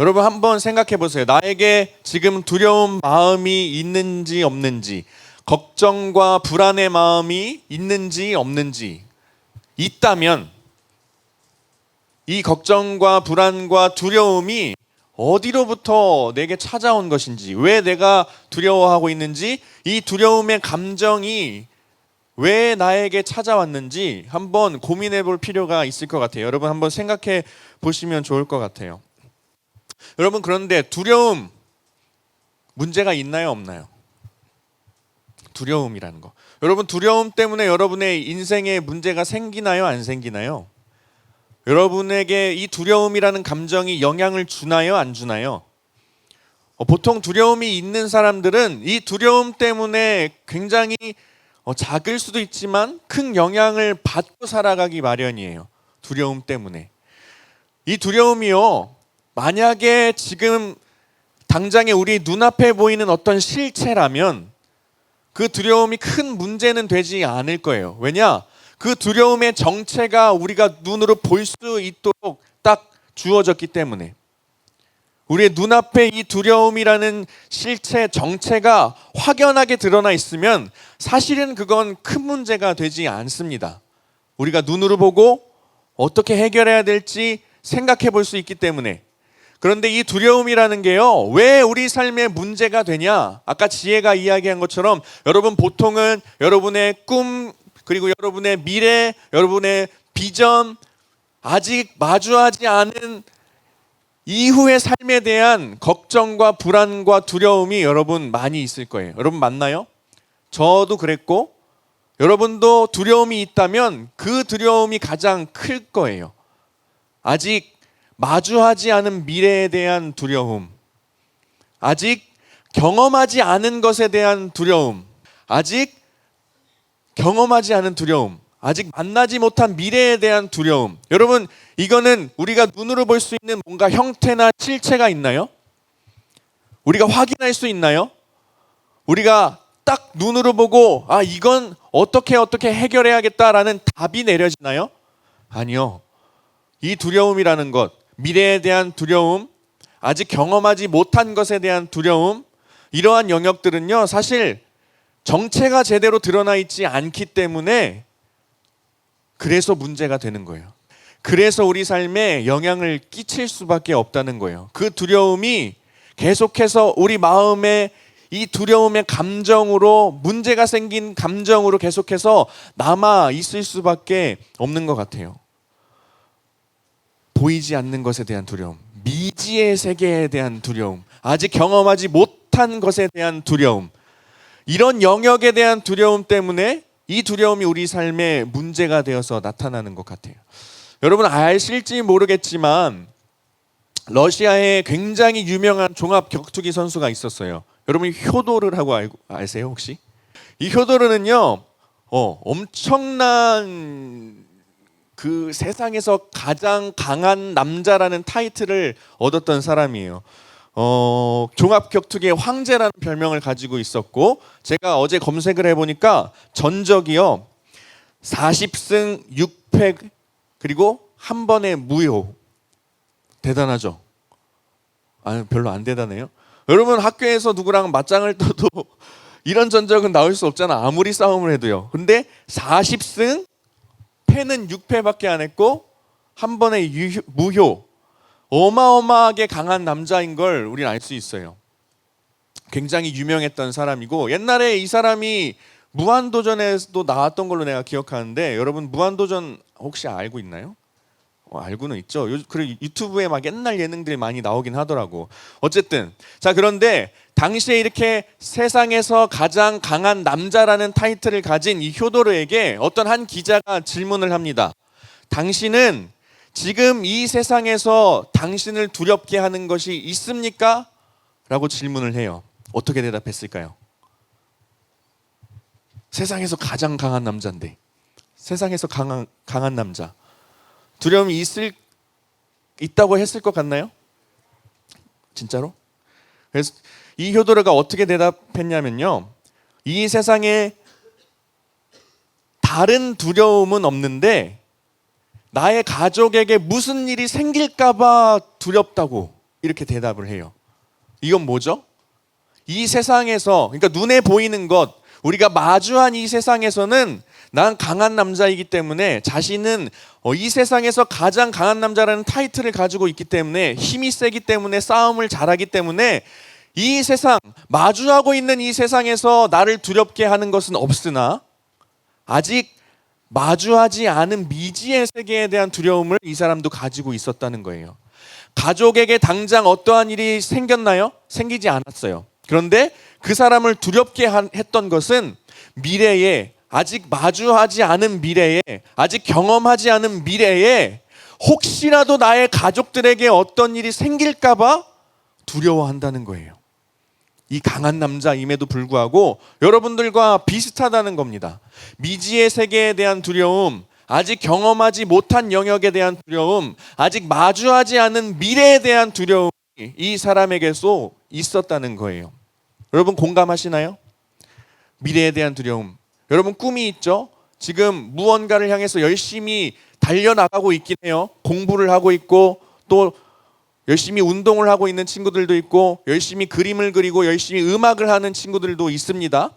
여러분 한번 생각해 보세요. 나에게 지금 두려운 마음이 있는지 없는지, 걱정과 불안의 마음이 있는지 없는지, 있다면 이 걱정과 불안과 두려움이 어디로부터 내게 찾아온 것인지, 왜 내가 두려워하고 있는지, 이 두려움의 감정이 왜 나에게 찾아왔는지 한번 고민해 볼 필요가 있을 것 같아요. 여러분 한번 생각해 보시면 좋을 것 같아요. 여러분, 그런데 두려움 문제가 있나요, 없나요? 두려움이라는 거. 여러분, 두려움 때문에 여러분의 인생에 문제가 생기나요, 안 생기나요? 여러분에게 이 두려움이라는 감정이 영향을 주나요, 안 주나요? 보통 두려움이 있는 사람들은 이 두려움 때문에 굉장히 작을 수도 있지만 큰 영향을 받고 살아가기 마련이에요. 두려움 때문에. 이 두려움이요, 만약에 지금 당장에 우리 눈앞에 보이는 어떤 실체라면 그 두려움이 큰 문제는 되지 않을 거예요. 왜냐? 그 두려움의 정체가 우리가 눈으로 볼 수 있도록 딱 주어졌기 때문에. 우리의 눈앞에 이 두려움이라는 실체 정체가 확연하게 드러나 있으면 사실은 그건 큰 문제가 되지 않습니다. 우리가 눈으로 보고 어떻게 해결해야 될지 생각해 볼 수 있기 때문에. 그런데 이 두려움이라는 게요, 왜 우리 삶에 문제가 되냐? 아까 지혜가 이야기한 것처럼 여러분 보통은 여러분의 꿈, 그리고 여러분의 미래, 여러분의 비전, 아직 마주하지 않은 이후의 삶에 대한 걱정과 불안과 두려움이 여러분 많이 있을 거예요. 여러분 맞나요? 저도 그랬고, 여러분도 두려움이 있다면 그 두려움이 가장 클 거예요. 아직 마주하지 않은 미래에 대한 두려움, 아직 경험하지 않은 것에 대한 두려움, 아직 경험하지 않은 두려움, 아직 만나지 못한 미래에 대한 두려움. 여러분, 이거는 우리가 눈으로 볼 수 있는 뭔가 형태나 실체가 있나요? 우리가 확인할 수 있나요? 우리가 딱 눈으로 보고 이건 어떻게 해결해야겠다라는 답이 내려지나요? 아니요. 이 두려움이라는 것, 미래에 대한 두려움, 아직 경험하지 못한 것에 대한 두려움, 이러한 영역들은요, 사실 정체가 제대로 드러나 있지 않기 때문에 그래서 문제가 되는 거예요. 그래서 우리 삶에 영향을 끼칠 수밖에 없다는 거예요. 그 두려움이 계속해서 우리 마음에 이 두려움의 감정으로, 문제가 생긴 감정으로 계속해서 남아 있을 수밖에 없는 것 같아요. 보이지 않는 것에 대한 두려움, 미지의 세계에 대한 두려움, 아직 경험하지 못한 것에 대한 두려움, 이런 영역에 대한 두려움 때문에 이 두려움이 우리 삶에 문제가 되어서 나타나는 것 같아요. 여러분 아실지 모르겠지만 러시아에 굉장히 유명한 종합 격투기 선수가 있었어요. 여러분 효도르라고 아세요 혹시? 이 효도르는요, 엄청난 그 세상에서 가장 강한 남자라는 타이틀을 얻었던 사람이에요. 종합격투기의 황제라는 별명을 가지고 있었고, 제가 어제 검색을 해보니까 전적이요 40승 6패 그리고 한 번의 무효. 대단하죠? 별로 안 대단해요. 여러분 학교에서 누구랑 맞짱을 떠도 이런 전적은 나올 수 없잖아, 아무리 싸움을 해도요. 근데 40승 패는 6패밖에 안 했고 한 번의 무효. 어마어마하게 강한 남자인 걸 우리는 알 수 있어요. 굉장히 유명했던 사람이고, 옛날에 이 사람이 무한도전에도 나왔던 걸로 내가 기억하는데, 여러분 무한도전 혹시 알고 있나요? 알고는 있죠. 그리고 유튜브에 막 옛날 예능들이 많이 나오긴 하더라고. 어쨌든 자, 그런데 당시에 이렇게 세상에서 가장 강한 남자라는 타이틀을 가진 이 효도르에게 어떤 한 기자가 질문을 합니다. 당신은 지금 이 세상에서 당신을 두렵게 하는 것이 있습니까? 라고 질문을 해요. 어떻게 대답했을까요? 세상에서 가장 강한 남자인데, 세상에서 강한 남자, 두려움이 있다고 했을 것 같나요? 진짜로? 그래서 이 효도르가 어떻게 대답했냐면요, 이 세상에 다른 두려움은 없는데 나의 가족에게 무슨 일이 생길까 봐 두렵다고 이렇게 대답을 해요. 이건 뭐죠? 이 세상에서, 그러니까 눈에 보이는 것, 우리가 마주한 이 세상에서는 난 강한 남자이기 때문에, 자신은 이 세상에서 가장 강한 남자라는 타이틀을 가지고 있기 때문에, 힘이 세기 때문에, 싸움을 잘하기 때문에 이 세상, 마주하고 있는 이 세상에서 나를 두렵게 하는 것은 없으나 아직 마주하지 않은 미지의 세계에 대한 두려움을 이 사람도 가지고 있었다는 거예요. 가족에게 당장 어떠한 일이 생겼나요? 생기지 않았어요. 그런데 그 사람을 두렵게 했던 것은 미래에, 아직 마주하지 않은 미래에, 아직 경험하지 않은 미래에 혹시라도 나의 가족들에게 어떤 일이 생길까 봐 두려워한다는 거예요. 이 강한 남자임에도 불구하고 여러분들과 비슷하다는 겁니다. 미지의 세계에 대한 두려움, 아직 경험하지 못한 영역에 대한 두려움, 아직 마주하지 않은 미래에 대한 두려움이 이 사람에게도 있었다는 거예요. 여러분 공감하시나요? 미래에 대한 두려움. 여러분 꿈이 있죠? 지금 무언가를 향해서 열심히 달려나가고 있긴 해요. 공부를 하고 있고 또 열심히 운동을 하고 있는 친구들도 있고 열심히 그림을 그리고 열심히 음악을 하는 친구들도 있습니다.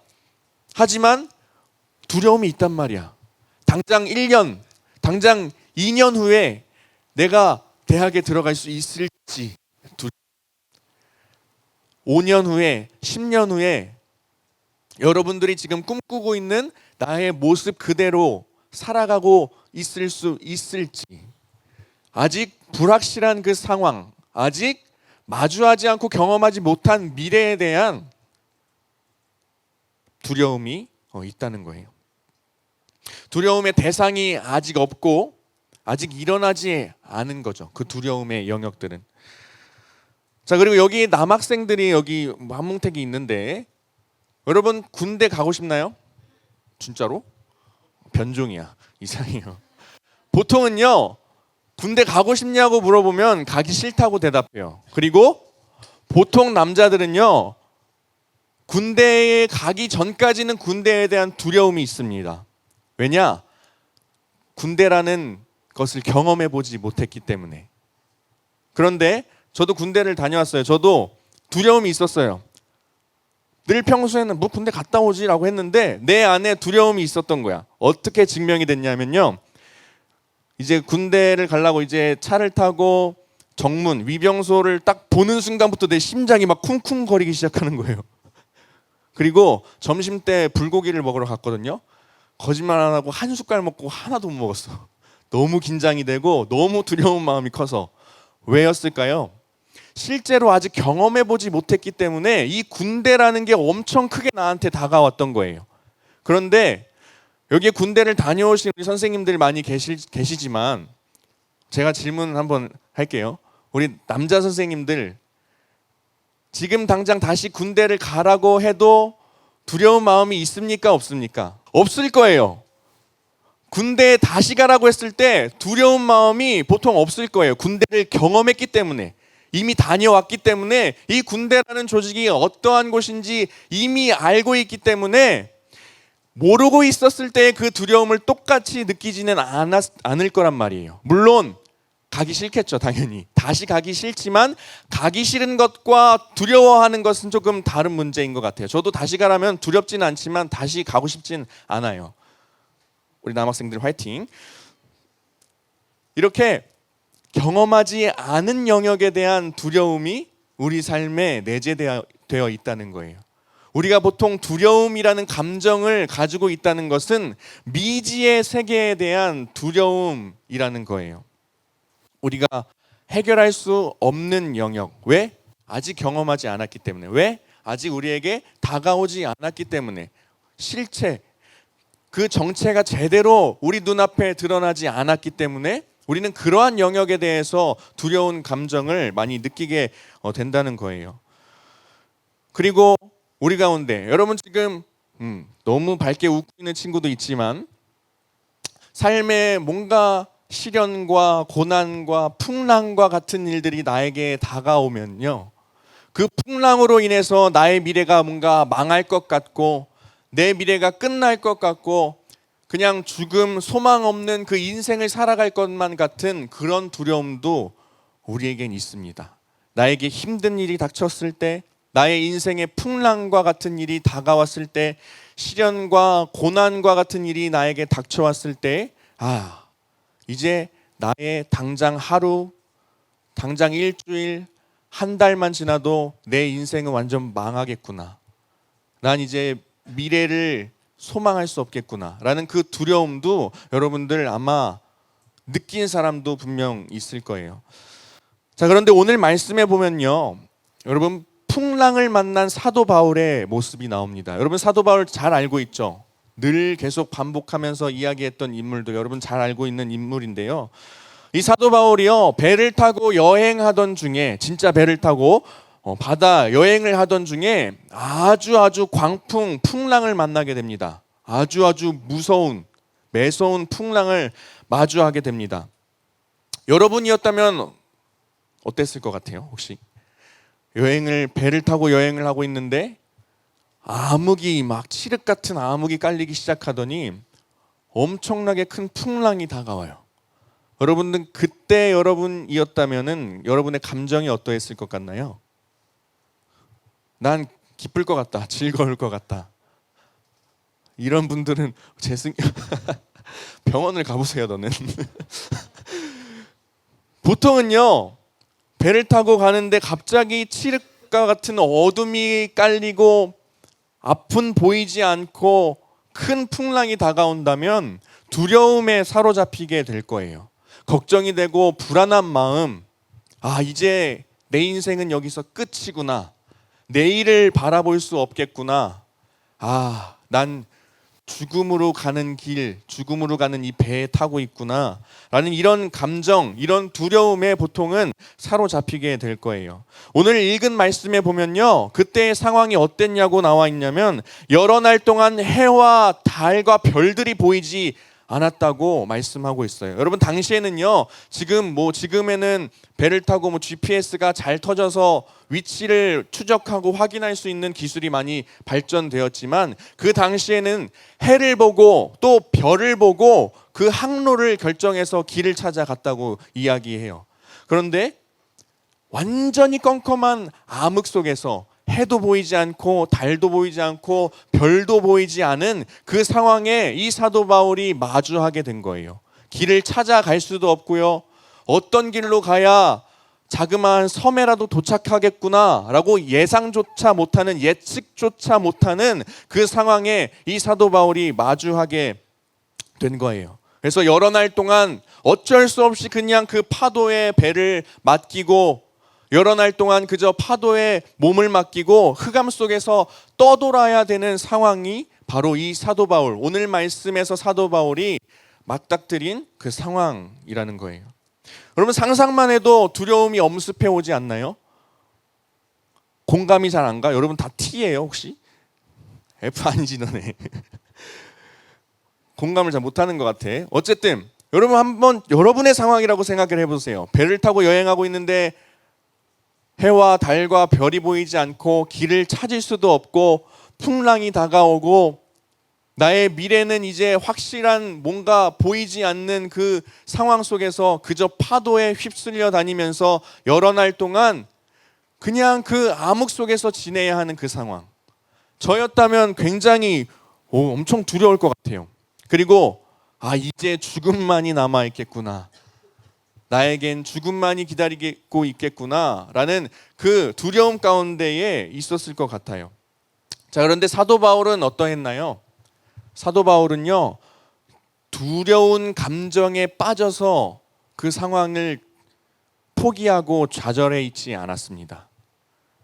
하지만 두려움이 있단 말이야. 당장 1년, 당장 2년 후에 내가 대학에 들어갈 수 있을지, 5년 후에, 10년 후에 여러분들이 지금 꿈꾸고 있는 나의 모습 그대로 살아가고 있을 수 있을지, 아직 불확실한 그 상황, 아직 마주하지 않고 경험하지 못한 미래에 대한 두려움이 있다는 거예요. 두려움의 대상이 아직 없고 아직 일어나지 않은 거죠. 그 두려움의 영역들은. 자, 그리고 여기 남학생들이 여기 한뭉택이 있는데 여러분 군대 가고 싶나요? 진짜로? 변종이야. 이상해요. 보통은요 군대 가고 싶냐고 물어보면 가기 싫다고 대답해요. 그리고 보통 남자들은요 군대에 가기 전까지는 군대에 대한 두려움이 있습니다. 왜냐? 군대라는 것을 경험해 보지 못했기 때문에. 그런데 저도 군대를 다녀왔어요. 저도 두려움이 있었어요. 늘 평소에는 뭐 군대 갔다 오지라고 했는데 내 안에 두려움이 있었던 거야. 어떻게 증명이 됐냐면요. 이제 군대를 가려고 이제 차를 타고 정문, 위병소를 딱 보는 순간부터 내 심장이 막 쿵쿵거리기 시작하는 거예요. 그리고 점심 때 불고기를 먹으러 갔거든요. 거짓말 안 하고 한 숟갈 먹고 하나도 못 먹었어. 너무 긴장이 되고 너무 두려운 마음이 커서. 왜였을까요? 실제로 아직 경험해보지 못했기 때문에 이 군대라는 게 엄청 크게 나한테 다가왔던 거예요. 그런데 여기에 군대를 다녀오신 우리 선생님들이 많이 계시지만 제가 질문 한번 할게요. 우리 남자 선생님들 지금 당장 다시 군대를 가라고 해도 두려운 마음이 있습니까? 없습니까? 없을 거예요. 군대에 다시 가라고 했을 때 두려운 마음이 보통 없을 거예요. 군대를 경험했기 때문에, 이미 다녀왔기 때문에, 이 군대라는 조직이 어떠한 곳인지 이미 알고 있기 때문에 모르고 있었을 때 그 두려움을 똑같이 느끼지는 않을 거란 말이에요. 물론 가기 싫겠죠, 당연히. 다시 가기 싫지만 가기 싫은 것과 두려워하는 것은 조금 다른 문제인 것 같아요. 저도 다시 가라면 두렵지는 않지만 다시 가고 싶진 않아요. 우리 남학생들 화이팅. 이렇게 경험하지 않은 영역에 대한 두려움이 우리 삶에 내재되어 있다는 거예요. 우리가 보통 두려움이라는 감정을 가지고 있다는 것은 미지의 세계에 대한 두려움이라는 거예요. 우리가 해결할 수 없는 영역. 왜? 아직 경험하지 않았기 때문에. 왜? 아직 우리에게 다가오지 않았기 때문에. 실체, 그 정체가 제대로 우리 눈앞에 드러나지 않았기 때문에 우리는 그러한 영역에 대해서 두려운 감정을 많이 느끼게 된다는 거예요. 그리고 우리 가운데 여러분 지금 너무 밝게 웃고 있는 친구도 있지만 삶에 뭔가 시련과 고난과 풍랑과 같은 일들이 나에게 다가오면요, 그 풍랑으로 인해서 나의 미래가 뭔가 망할 것 같고 내 미래가 끝날 것 같고 그냥 죽음, 소망 없는 그 인생을 살아갈 것만 같은 그런 두려움도 우리에겐 있습니다. 나에게 힘든 일이 닥쳤을 때, 나의 인생의 풍랑과 같은 일이 다가왔을 때, 시련과 고난과 같은 일이 나에게 닥쳐왔을 때, 이제 나의 당장 하루, 당장 일주일, 한 달만 지나도 내 인생은 완전 망하겠구나. 난 이제 미래를 소망할 수 없겠구나 라는 그 두려움도 여러분들 아마 느낀 사람도 분명 있을 거예요. 자, 그런데 오늘 말씀에 보면요, 여러분 풍랑을 만난 사도 바울의 모습이 나옵니다. 여러분 사도 바울 잘 알고 있죠? 늘 계속 반복하면서 이야기했던 인물도 여러분 잘 알고 있는 인물인데요. 이 사도 바울이요, 배를 타고 여행하던 중에, 진짜 배를 타고 바다 여행을 하던 중에 아주 광풍, 풍랑을 만나게 됩니다. 아주 무서운, 매서운 풍랑을 마주하게 됩니다. 여러분이었다면 어땠을 것 같아요? 혹시 배를 타고 여행을 하고 있는데 암흑이 막 칠흑 같은 암흑이 깔리기 시작하더니 엄청나게 큰 풍랑이 다가와요. 여러분들 그때 여러분이었다면은 여러분의 감정이 어떠했을 것 같나요? 난 기쁠 것 같다, 즐거울 것 같다. 이런 분들은 병원을 가보세요, 너는. 보통은요, 배를 타고 가는데 갑자기 칠흑과 같은 어둠이 깔리고 앞은 보이지 않고 큰 풍랑이 다가온다면 두려움에 사로잡히게 될 거예요. 걱정이 되고 불안한 마음, 이제 내 인생은 여기서 끝이구나. 내일을 바라볼 수 없겠구나. 난 죽음으로 가는 길, 죽음으로 가는 이 배에 타고 있구나 라는 이런 감정, 이런 두려움에 보통은 사로잡히게 될 거예요. 오늘 읽은 말씀에 보면요, 그때의 상황이 어땠냐고 나와 있냐면 여러 날 동안 해와 달과 별들이 보이지 않았다고 말씀하고 있어요. 여러분 당시에는요, 지금에는 배를 타고 GPS가 잘 터져서 위치를 추적하고 확인할 수 있는 기술이 많이 발전되었지만 그 당시에는 해를 보고 또 별을 보고 그 항로를 결정해서 길을 찾아갔다고 이야기해요. 그런데 완전히 껌껌한 암흑 속에서 해도 보이지 않고 달도 보이지 않고 별도 보이지 않은 그 상황에 이 사도 바울이 마주하게 된 거예요. 길을 찾아갈 수도 없고요. 어떤 길로 가야 자그마한 섬에라도 도착하겠구나 라고 예측조차 못하는 그 상황에 이 사도 바울이 마주하게 된 거예요. 그래서 여러 날 동안 어쩔 수 없이 그냥 그 파도에 배를 맡기고 여러 날 동안 그저 파도에 몸을 맡기고 흑암 속에서 떠돌아야 되는 상황이 바로 이 사도 바울, 오늘 말씀에서 사도 바울이 맞닥뜨린 그 상황이라는 거예요. 여러분 상상만 해도 두려움이 엄습해 오지 않나요? 공감이 잘 안 가? 여러분 다 T예요 혹시? F 아니지 너네. 공감을 잘 못하는 것 같아. 어쨌든 여러분 한번 여러분의 상황이라고 생각을 해보세요. 배를 타고 여행하고 있는데 해와 달과 별이 보이지 않고 길을 찾을 수도 없고 풍랑이 다가오고 나의 미래는 이제 확실한 뭔가 보이지 않는 그 상황 속에서 그저 파도에 휩쓸려 다니면서 여러 날 동안 그냥 그 암흑 속에서 지내야 하는 그 상황. 저였다면 굉장히 엄청 두려울 것 같아요. 그리고 이제 죽음만이 남아있겠구나. 나에겐 죽음만이 기다리고 있겠구나 라는 그 두려움 가운데에 있었을 것 같아요. 자, 그런데 사도 바울은 어떠했나요? 사도 바울은요, 두려운 감정에 빠져서 그 상황을 포기하고 좌절해 있지 않았습니다.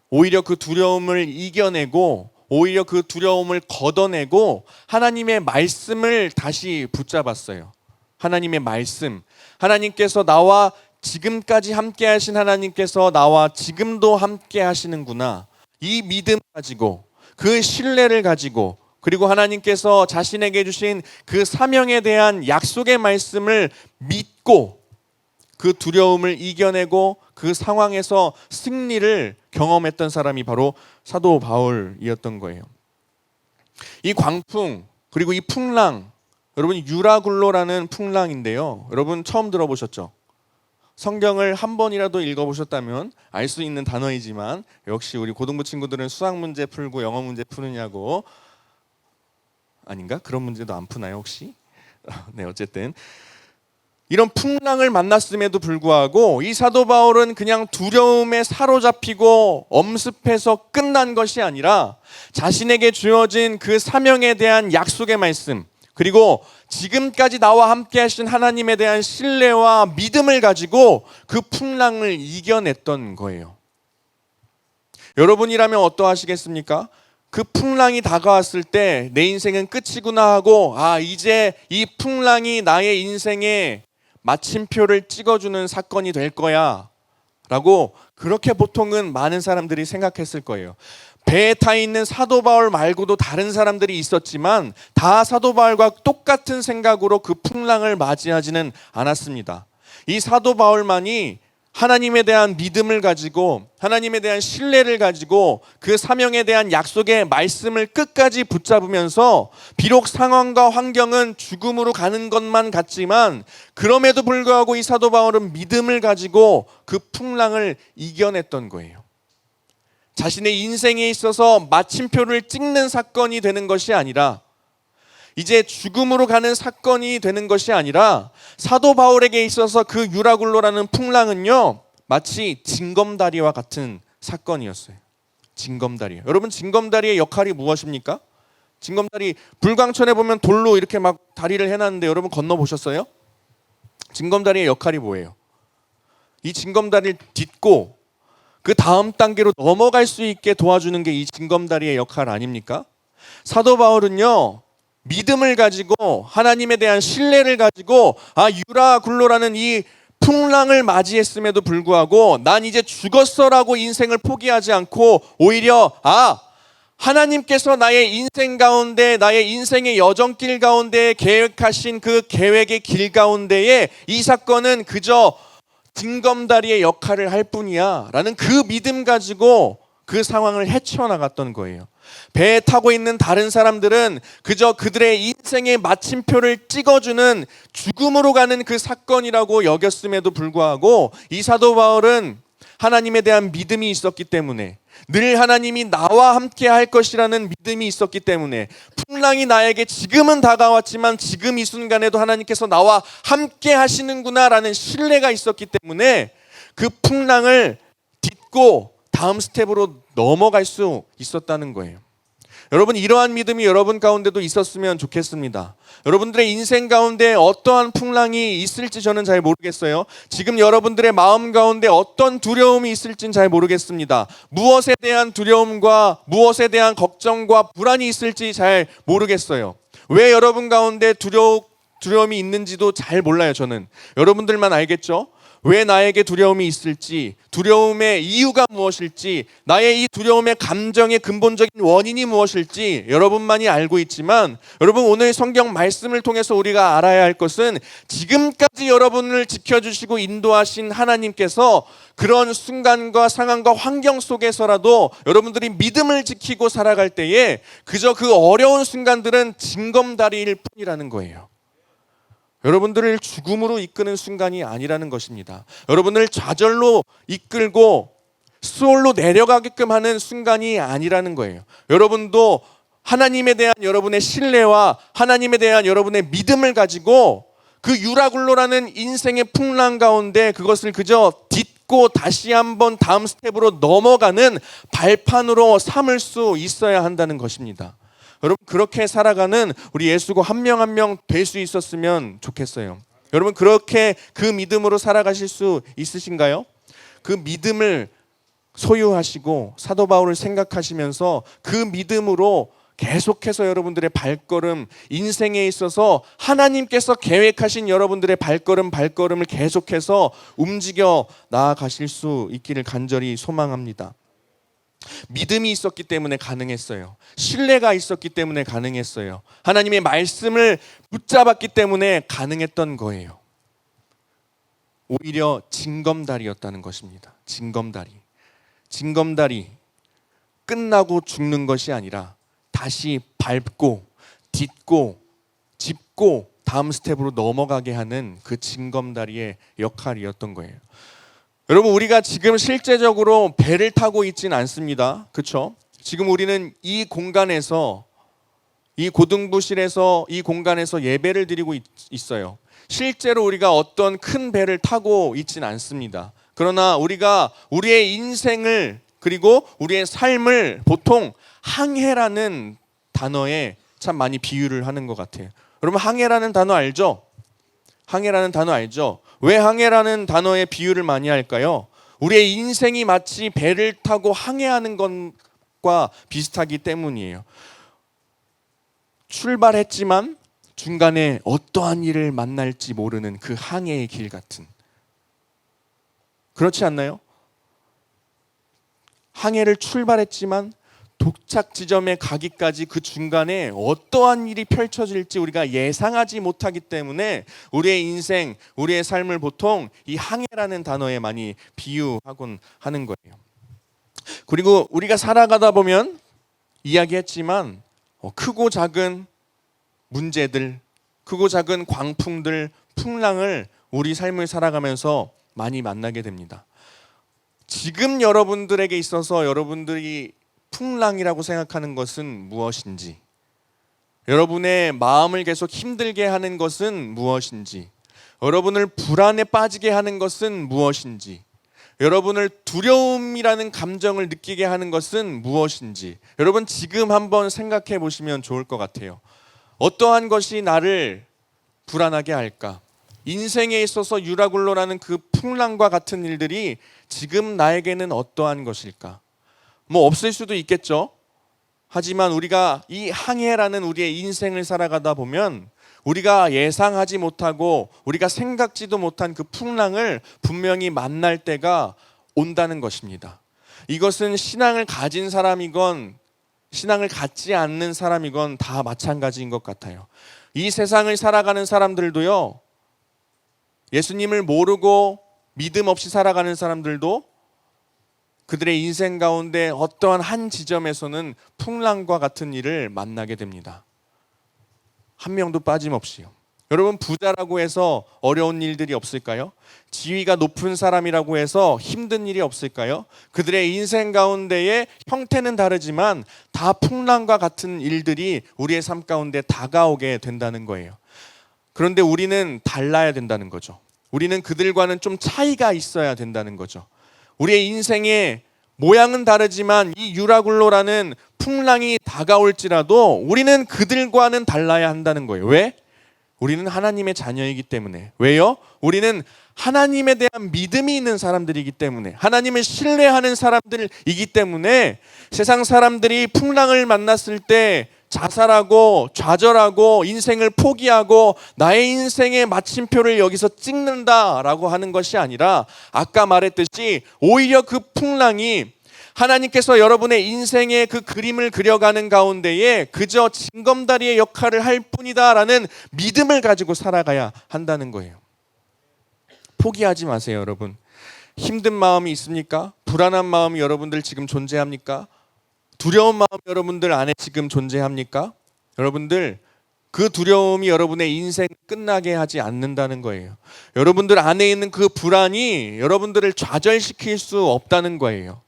오히려 그 두려움을 이겨내고 오히려 그 두려움을 걷어내고 하나님의 말씀을 다시 붙잡았어요. 하나님의 말씀, 하나님께서 나와 지금까지 함께 하신 하나님께서 나와 지금도 함께 하시는구나. 이 믿음 가지고 그 신뢰를 가지고 그리고 하나님께서 자신에게 주신 그 사명에 대한 약속의 말씀을 믿고 그 두려움을 이겨내고 그 상황에서 승리를 경험했던 사람이 바로 사도 바울이었던 거예요. 이 광풍 그리고 이 풍랑, 여러분 유라굴로라는 풍랑인데요. 여러분 처음 들어보셨죠? 성경을 한 번이라도 읽어보셨다면 알 수 있는 단어이지만 역시 우리 고등부 친구들은 수학 문제 풀고 영어 문제 푸느냐고 아닌가? 그런 문제도 안 푸나요 혹시? 네, 어쨌든 이런 풍랑을 만났음에도 불구하고 이 사도 바울은 그냥 두려움에 사로잡히고 엄습해서 끝난 것이 아니라 자신에게 주어진 그 사명에 대한 약속의 말씀, 그리고 지금까지 나와 함께 하신 하나님에 대한 신뢰와 믿음을 가지고 그 풍랑을 이겨냈던 거예요. 여러분이라면 어떠하시겠습니까? 그 풍랑이 다가왔을 때 내 인생은 끝이구나 하고 이제 이 풍랑이 나의 인생에 마침표를 찍어주는 사건이 될 거야 라고 그렇게 보통은 많은 사람들이 생각했을 거예요. 배에 타 있는 사도 바울 말고도 다른 사람들이 있었지만 다 사도 바울과 똑같은 생각으로 그 풍랑을 맞이하지는 않았습니다. 이 사도 바울만이 하나님에 대한 믿음을 가지고 하나님에 대한 신뢰를 가지고 그 사명에 대한 약속의 말씀을 끝까지 붙잡으면서 비록 상황과 환경은 죽음으로 가는 것만 같지만 그럼에도 불구하고 이 사도 바울은 믿음을 가지고 그 풍랑을 이겨냈던 거예요. 자신의 인생에 있어서 마침표를 찍는 사건이 되는 것이 아니라 이제 죽음으로 가는 사건이 되는 것이 아니라 사도 바울에게 있어서 그 유라굴로라는 풍랑은요 마치 징검다리와 같은 사건이었어요. 징검다리. 여러분 징검다리의 역할이 무엇입니까? 징검다리 불광천에 보면 돌로 이렇게 막 다리를 해놨는데 여러분 건너보셨어요? 징검다리의 역할이 뭐예요? 이 징검다리를 딛고 그 다음 단계로 넘어갈 수 있게 도와주는 게 이 징검다리의 역할 아닙니까? 사도 바울은요 믿음을 가지고 하나님에 대한 신뢰를 가지고 유라굴로라는 이 풍랑을 맞이했음에도 불구하고 난 이제 죽었어라고 인생을 포기하지 않고 오히려 하나님께서 나의 인생 가운데 나의 인생의 여정길 가운데 계획하신 그 계획의 길 가운데에 이 사건은 그저 징검다리의 역할을 할 뿐이야 라는 그 믿음 가지고 그 상황을 헤쳐나갔던 거예요. 배에 타고 있는 다른 사람들은 그저 그들의 인생의 마침표를 찍어주는 죽음으로 가는 그 사건이라고 여겼음에도 불구하고 이 사도 바울은 하나님에 대한 믿음이 있었기 때문에 늘 하나님이 나와 함께 할 것이라는 믿음이 있었기 때문에 풍랑이 나에게 지금은 다가왔지만 지금 이 순간에도 하나님께서 나와 함께 하시는구나 라는 신뢰가 있었기 때문에 그 풍랑을 딛고 다음 스텝으로 넘어갈 수 있었다는 거예요. 여러분 이러한 믿음이 여러분 가운데도 있었으면 좋겠습니다. 여러분들의 인생 가운데 어떠한 풍랑이 있을지 저는 잘 모르겠어요. 지금 여러분들의 마음 가운데 어떤 두려움이 있을지는 잘 모르겠습니다. 무엇에 대한 두려움과 무엇에 대한 걱정과 불안이 있을지 잘 모르겠어요. 왜 여러분 가운데 두려움이 있는지도 잘 몰라요. 저는 여러분들만 알겠죠? 왜 나에게 두려움이 있을지, 두려움의 이유가 무엇일지, 나의 이 두려움의 감정의 근본적인 원인이 무엇일지 여러분만이 알고 있지만 여러분 오늘 성경 말씀을 통해서 우리가 알아야 할 것은 지금까지 여러분을 지켜주시고 인도하신 하나님께서 그런 순간과 상황과 환경 속에서라도 여러분들이 믿음을 지키고 살아갈 때에 그저 그 어려운 순간들은 징검다리일 뿐이라는 거예요. 여러분들을 죽음으로 이끄는 순간이 아니라는 것입니다. 여러분을 좌절로 이끌고 수월로 내려가게끔 하는 순간이 아니라는 거예요. 여러분도 하나님에 대한 여러분의 신뢰와 하나님에 대한 여러분의 믿음을 가지고 그 유라굴로라는 인생의 풍랑 가운데 그것을 그저 딛고 다시 한번 다음 스텝으로 넘어가는 발판으로 삼을 수 있어야 한다는 것입니다. 여러분 그렇게 살아가는 우리 예수고 한 명 한 명 될 수 있었으면 좋겠어요. 여러분 그렇게 그 믿음으로 살아가실 수 있으신가요? 그 믿음을 소유하시고 사도 바울을 생각하시면서 그 믿음으로 계속해서 여러분들의 발걸음 인생에 있어서 하나님께서 계획하신 여러분들의 발걸음을 계속해서 움직여 나아가실 수 있기를 간절히 소망합니다. 믿음이 있었기 때문에 가능했어요. 신뢰가 있었기 때문에 가능했어요. 하나님의 말씀을 붙잡았기 때문에 가능했던 거예요. 오히려 징검다리였다는 것입니다. 징검다리 끝나고 죽는 것이 아니라 다시 밟고 딛고 짚고 다음 스텝으로 넘어가게 하는 그 징검다리의 역할이었던 거예요. 여러분, 우리가 지금 실제적으로 배를 타고 있지는 않습니다. 그렇죠? 지금 우리는 이 공간에서, 이 고등부실에서, 이 공간에서 예배를 드리고 있어요. 실제로 우리가 어떤 큰 배를 타고 있지는 않습니다. 그러나 우리가 우리의 인생을, 그리고 우리의 삶을 보통 항해라는 단어에 참 많이 비유를 하는 것 같아요. 여러분, 항해라는 단어 알죠? 항해라는 단어 알죠? 왜 항해라는 단어에 비유를 많이 할까요? 우리의 인생이 마치 배를 타고 항해하는 것과 비슷하기 때문이에요. 출발했지만 중간에 어떠한 일을 만날지 모르는 그 항해의 길 같은, 그렇지 않나요? 항해를 출발했지만 도착 지점에 가기까지 그 중간에 어떠한 일이 펼쳐질지 우리가 예상하지 못하기 때문에 우리의 인생, 우리의 삶을 보통 이 항해라는 단어에 많이 비유하곤 하는 거예요. 그리고 우리가 살아가다 보면 이야기했지만 크고 작은 문제들, 크고 작은 광풍들, 풍랑을 우리 삶을 살아가면서 많이 만나게 됩니다. 지금 여러분들에게 있어서 여러분들이 풍랑이라고 생각하는 것은 무엇인지, 여러분의 마음을 계속 힘들게 하는 것은 무엇인지, 여러분을 불안에 빠지게 하는 것은 무엇인지, 여러분을 두려움이라는 감정을 느끼게 하는 것은 무엇인지, 여러분 지금 한번 생각해 보시면 좋을 것 같아요. 어떠한 것이 나를 불안하게 할까? 인생에 있어서 유라굴로라는 그 풍랑과 같은 일들이 지금 나에게는 어떠한 것일까? 뭐 없을 수도 있겠죠. 하지만 우리가 이 항해라는 우리의 인생을 살아가다 보면 우리가 예상하지 못하고 우리가 생각지도 못한 그 풍랑을 분명히 만날 때가 온다는 것입니다. 이것은 신앙을 가진 사람이건 신앙을 갖지 않는 사람이건 다 마찬가지인 것 같아요. 이 세상을 살아가는 사람들도요, 예수님을 모르고 믿음 없이 살아가는 사람들도 그들의 인생 가운데 어떠한 한 지점에서는 풍랑과 같은 일을 만나게 됩니다. 한 명도 빠짐없이요. 여러분, 부자라고 해서 어려운 일들이 없을까요? 지위가 높은 사람이라고 해서 힘든 일이 없을까요? 그들의 인생 가운데의 형태는 다르지만 다 풍랑과 같은 일들이 우리의 삶 가운데 다가오게 된다는 거예요. 그런데 우리는 달라야 된다는 거죠. 우리는 그들과는 좀 차이가 있어야 된다는 거죠. 우리의 인생의 모양은 다르지만 이 유라굴로라는 풍랑이 다가올지라도 우리는 그들과는 달라야 한다는 거예요. 왜? 우리는 하나님의 자녀이기 때문에. 왜요? 우리는 하나님에 대한 믿음이 있는 사람들이기 때문에, 하나님을 신뢰하는 사람들이기 때문에 세상 사람들이 풍랑을 만났을 때 자살하고 좌절하고 인생을 포기하고 나의 인생의 마침표를 여기서 찍는다라고 하는 것이 아니라, 아까 말했듯이 오히려 그 풍랑이 하나님께서 여러분의 인생의 그 그림을 그려가는 가운데에 그저 징검다리의 역할을 할 뿐이다라는 믿음을 가지고 살아가야 한다는 거예요. 포기하지 마세요, 여러분. 힘든 마음이 있습니까? 불안한 마음이 여러분들 지금 존재합니까? 두려운 마음 여러분들 안에 지금 존재합니까? 여러분들, 그 두려움이 여러분의 인생 끝나게 하지 않는다는 거예요. 여러분들 안에 있는 그 불안이 여러분들을 좌절시킬 수 없다는 거예요.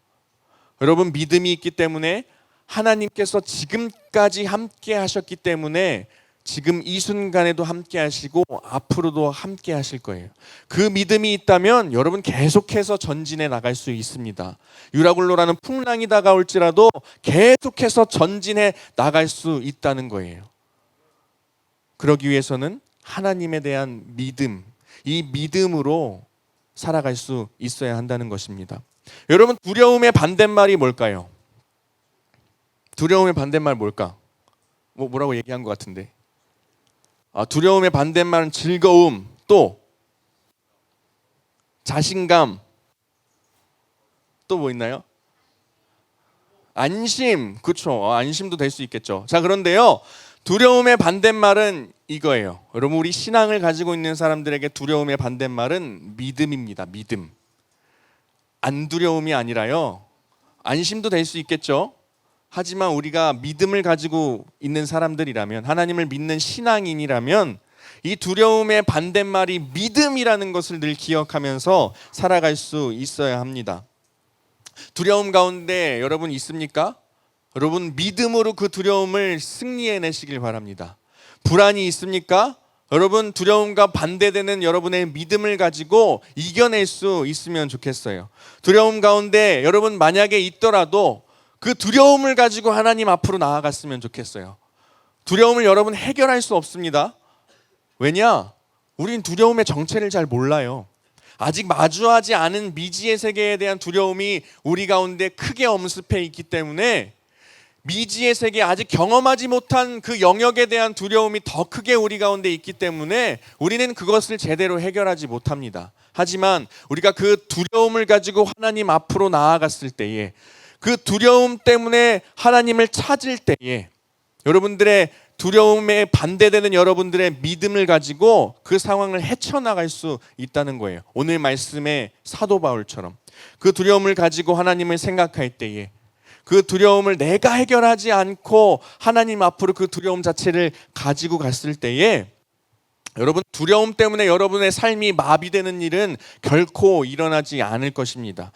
여러분, 믿음이 있기 때문에, 하나님께서 지금까지 함께 하셨기 때문에 지금 이 순간에도 함께 하시고 앞으로도 함께 하실 거예요. 그 믿음이 있다면 여러분 계속해서 전진해 나갈 수 있습니다. 유라굴로라는 풍랑이 다가올지라도 계속해서 전진해 나갈 수 있다는 거예요. 그러기 위해서는 하나님에 대한 믿음, 이 믿음으로 살아갈 수 있어야 한다는 것입니다. 여러분, 두려움의 반대말이 뭘까요? 두려움의 반대말 뭘까? 뭐라고 얘기한 것 같은데. 두려움의 반대말은 즐거움, 또 자신감, 또 뭐 있나요? 안심, 그렇죠. 안심도 될 수 있겠죠. 자, 그런데요, 두려움의 반대말은 이거예요. 여러분, 우리 신앙을 가지고 있는 사람들에게 두려움의 반대말은 믿음입니다. 믿음. 안 두려움이 아니라요, 안심도 될 수 있겠죠. 하지만 우리가 믿음을 가지고 있는 사람들이라면, 하나님을 믿는 신앙인이라면 이 두려움의 반대말이 믿음이라는 것을 늘 기억하면서 살아갈 수 있어야 합니다. 두려움 가운데 여러분 있습니까? 여러분 믿음으로 그 두려움을 승리해내시길 바랍니다. 불안이 있습니까? 여러분 두려움과 반대되는 여러분의 믿음을 가지고 이겨낼 수 있으면 좋겠어요. 두려움 가운데 여러분 만약에 있더라도 그 두려움을 가지고 하나님 앞으로 나아갔으면 좋겠어요. 두려움을 여러분 해결할 수 없습니다. 왜냐? 우린 두려움의 정체를 잘 몰라요. 아직 마주하지 않은 미지의 세계에 대한 두려움이 우리 가운데 크게 엄습해 있기 때문에 미지의 세계, 아직 경험하지 못한 그 영역에 대한 두려움이 더 크게 우리 가운데 있기 때문에 우리는 그것을 제대로 해결하지 못합니다. 하지만 우리가 그 두려움을 가지고 하나님 앞으로 나아갔을 때에, 그 두려움 때문에 하나님을 찾을 때에 여러분들의 두려움에 반대되는 여러분들의 믿음을 가지고 그 상황을 헤쳐나갈 수 있다는 거예요. 오늘 말씀의 사도 바울처럼 그 두려움을 가지고 하나님을 생각할 때에, 그 두려움을 내가 해결하지 않고 하나님 앞으로 그 두려움 자체를 가지고 갔을 때에 여러분 두려움 때문에 여러분의 삶이 마비되는 일은 결코 일어나지 않을 것입니다.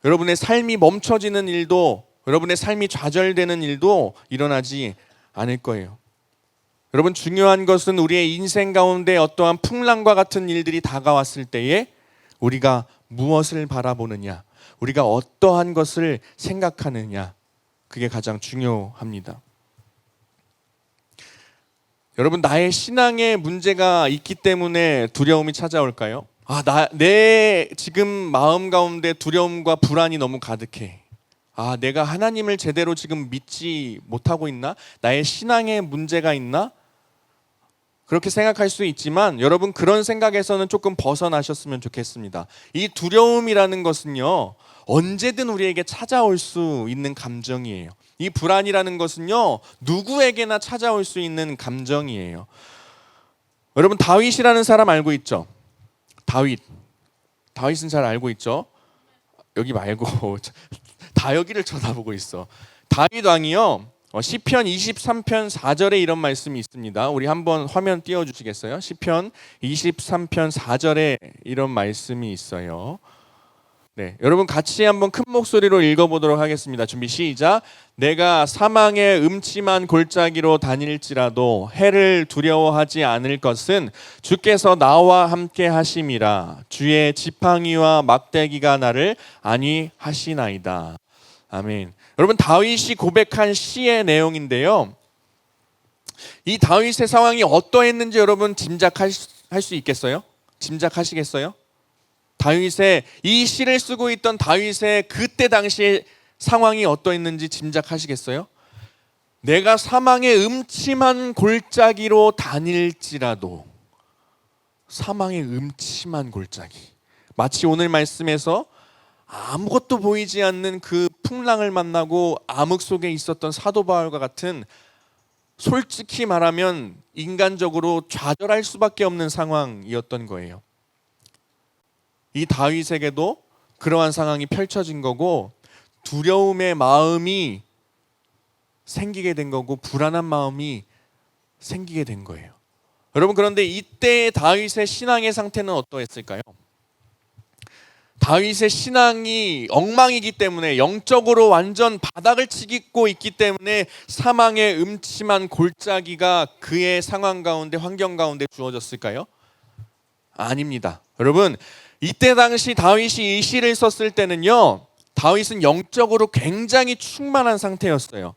여러분의 삶이 멈춰지는 일도, 여러분의 삶이 좌절되는 일도 일어나지 않을 거예요. 여러분 중요한 것은 우리의 인생 가운데 어떠한 풍랑과 같은 일들이 다가왔을 때에 우리가 무엇을 바라보느냐, 우리가 어떠한 것을 생각하느냐, 그게 가장 중요합니다. 여러분 나의 신앙에 문제가 있기 때문에 두려움이 찾아올까요? 내 지금 마음 가운데 두려움과 불안이 너무 가득해. 내가 하나님을 제대로 지금 믿지 못하고 있나? 나의 신앙에 문제가 있나? 그렇게 생각할 수 있지만 여러분 그런 생각에서는 조금 벗어나셨으면 좋겠습니다. 이 두려움이라는 것은요, 언제든 우리에게 찾아올 수 있는 감정이에요. 이 불안이라는 것은요, 누구에게나 찾아올 수 있는 감정이에요. 여러분 다윗이라는 사람 알고 있죠? 다윗은 잘 알고 있죠? 여기 말고 다 여기를 쳐다보고 있어. 다윗 왕이요, 시편 23편 4절에 이런 말씀이 있습니다. 우리 한번 화면 띄워주시겠어요? 시편 23편 4절에 이런 말씀이 있어요. 네, 여러분 같이 한번 큰 목소리로 읽어보도록 하겠습니다. 준비 시작. 내가 사망의 음침한 골짜기로 다닐지라도 해를 두려워하지 않을 것은 주께서 나와 함께 하심이라. 주의 지팡이와 막대기가 나를 안위하시나이다. 아멘. 여러분 다윗이 고백한 시의 내용인데요, 이 다윗의 상황이 어떠했는지 여러분 짐작할 수 있겠어요? 짐작하시겠어요? 다윗의 이 시를 쓰고 있던 다윗의 그때 당시의 상황이 어떠했는지 짐작하시겠어요? 내가 사망의 음침한 골짜기로 다닐지라도. 사망의 음침한 골짜기, 마치 오늘 말씀에서 아무것도 보이지 않는 그 풍랑을 만나고 암흑 속에 있었던 사도 바울과 같은, 솔직히 말하면 인간적으로 좌절할 수밖에 없는 상황이었던 거예요. 이 다윗에게도 그러한 상황이 펼쳐진 거고, 두려움의 마음이 생기게 된 거고, 불안한 마음이 생기게 된 거예요. 여러분 그런데 이때의 다윗의 신앙의 상태는 어떠했을까요? 다윗의 신앙이 엉망이기 때문에, 영적으로 완전 바닥을 치고 있기 때문에 사망의 음침한 골짜기가 그의 상황 가운데, 환경 가운데 주어졌을까요? 아닙니다. 여러분 이때 당시 다윗이 이 시를 썼을 때는요, 다윗은 영적으로 굉장히 충만한 상태였어요.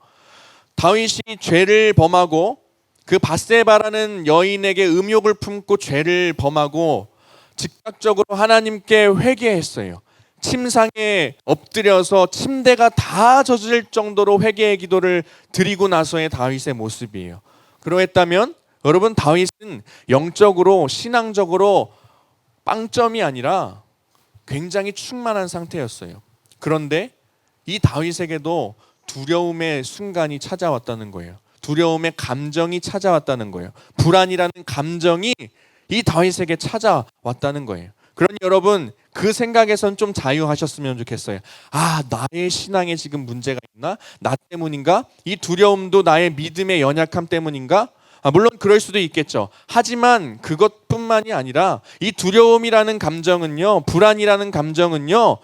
다윗이 죄를 범하고 그 밧세바라는 여인에게 음욕을 품고 죄를 범하고 즉각적으로 하나님께 회개했어요. 침상에 엎드려서 침대가 다 젖을 정도로 회개의 기도를 드리고 나서의 다윗의 모습이에요. 그러했다면 여러분 다윗은 영적으로, 신앙적으로 빵점이 아니라 굉장히 충만한 상태였어요. 그런데 이 다윗에게도 두려움의 순간이 찾아왔다는 거예요. 두려움의 감정이 찾아왔다는 거예요. 불안이라는 감정이 이 다윗에게 찾아왔다는 거예요. 그러니 여러분 그 생각에선 좀 자유하셨으면 좋겠어요. 나의 신앙에 지금 문제가 있나? 나 때문인가? 이 두려움도 나의 믿음의 연약함 때문인가? 물론 그럴 수도 있겠죠. 하지만 그것뿐만이 아니라 이 두려움이라는 감정은요, 불안이라는 감정은요,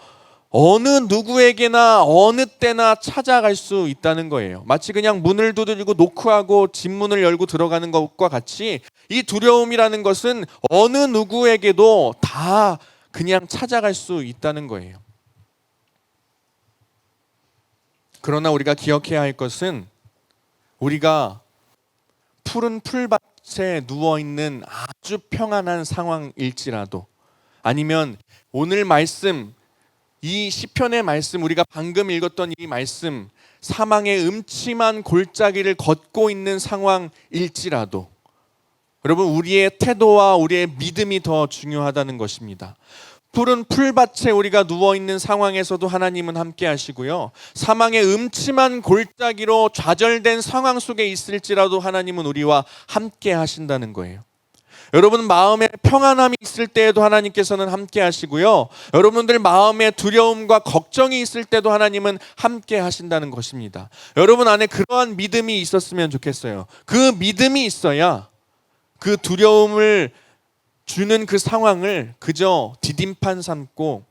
어느 누구에게나 어느 때나 찾아갈 수 있다는 거예요. 마치 그냥 문을 두드리고 노크하고 집문을 열고 들어가는 것과 같이 이 두려움이라는 것은 어느 누구에게도 다 그냥 찾아갈 수 있다는 거예요. 그러나 우리가 기억해야 할 것은 우리가 푸른 풀밭에 누워있는 아주 평안한 상황일지라도, 아니면 오늘 말씀, 이 시편의 말씀, 우리가 방금 읽었던 이 말씀, 사망의 음침한 골짜기를 걷고 있는 상황일지라도, 여러분, 우리의 태도와 우리의 믿음이 더 중요하다는 것입니다. 푸른 풀밭에 우리가 누워있는 상황에서도 하나님은 함께 하시고요, 사망의 음침한 골짜기로 좌절된 상황 속에 있을지라도 하나님은 우리와 함께 하신다는 거예요. 여러분 마음에 평안함이 있을 때에도 하나님께서는 함께 하시고요, 여러분들 마음에 두려움과 걱정이 있을 때도 하나님은 함께 하신다는 것입니다. 여러분 안에 그러한 믿음이 있었으면 좋겠어요. 그 믿음이 있어야 그 두려움을 주는 그 상황을 그저 디딤판 삼고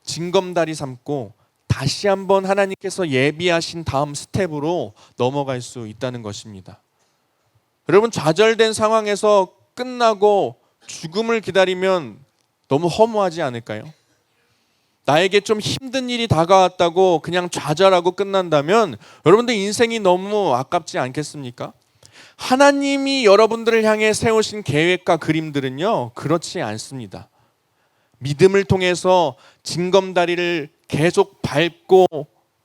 징검다리 삼고 다시 한번 하나님께서 예비하신 다음 스텝으로 넘어갈 수 있다는 것입니다. 여러분 좌절된 상황에서 끝나고 죽음을 기다리면 너무 허무하지 않을까요? 나에게 좀 힘든 일이 다가왔다고 그냥 좌절하고 끝난다면 여러분들 인생이 너무 아깝지 않겠습니까? 하나님이 여러분들을 향해 세우신 계획과 그림들은요, 그렇지 않습니다. 믿음을 통해서 징검다리를 계속 밟고